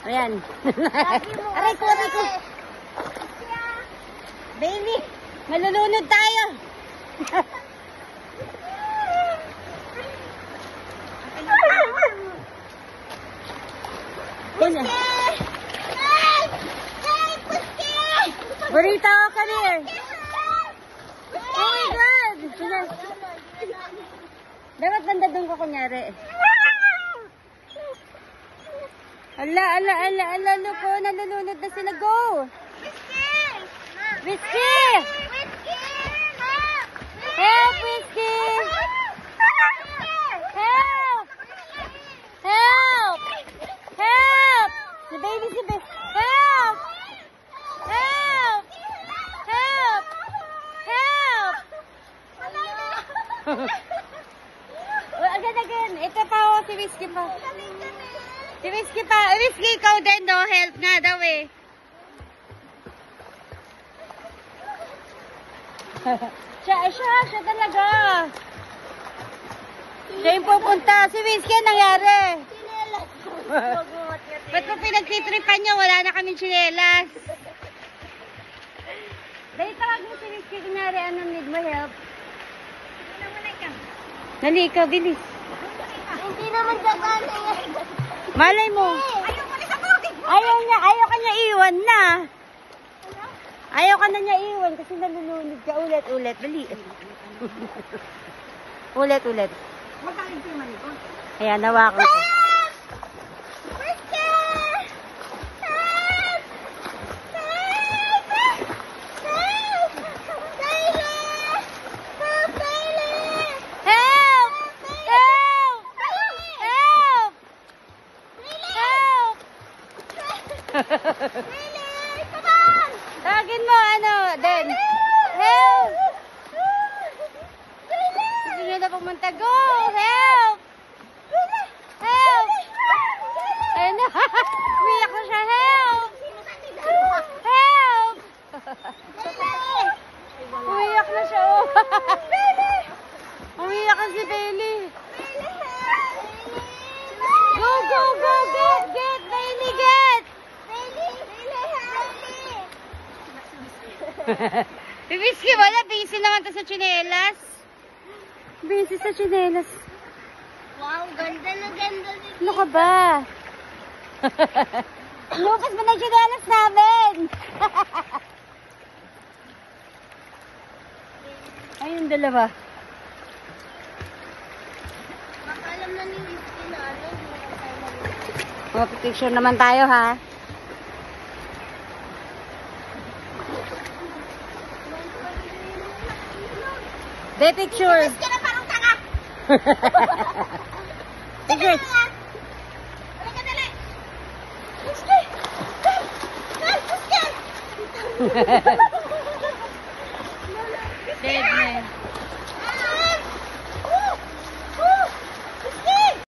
Ayan. Aray ko, aray ko. Baby, malulunod tayo. Burrito, come here. Oh my God. Dapat banda doon ko kunyari. Ala, luko, nalulunod na sila. Go! Whiskey! Help, Whiskey! Help! Help! Help! Si baby! Help! Help! Help! Help! Again. Ito pa ako, si Whiskey pa. Si Whiskey pa. Whiskey, ikaw din, no? Help nga daw eh. Siya talaga. Siya yung pupunta. Si Whiskey, nangyari. Ba't po pinagtitripan niyo? Wala na kaming chinelas. Dahil tawag mo si Whiskey, kunyari, ano need mo help? Dali, ikaw, bilis. Hindi naman gagana yan. Malay mo. Ayaw ka niya iwan na. Ayaw ka na niya iwan kasi nalulunod ka ulit. Dali. ulit. Magkain si Maniko. Ayan, nawakan ko. Tawagin mo, Den. Help! Gusto nyo na pumunta. Go! Help! Help! Ayun na. Umiyak na siya. Help! Help! Umiyak na siya. Umiyak na si Bailey. Go! Get! Bailey, get! Whiskey, wala. Busy naman to sa tsinelas. Busy sa tsinelas. Wow, ganda na ganda. Ano ka ba? Lupas mo na tsinelas namin. Ayun, dalawa. Makalam na ni Whiskey na ano. Picture naman tayo, ha? De picture. Whiskey na parang tanga. Picture. Wala ka dali. Whiskey. Whiskey. Dead man.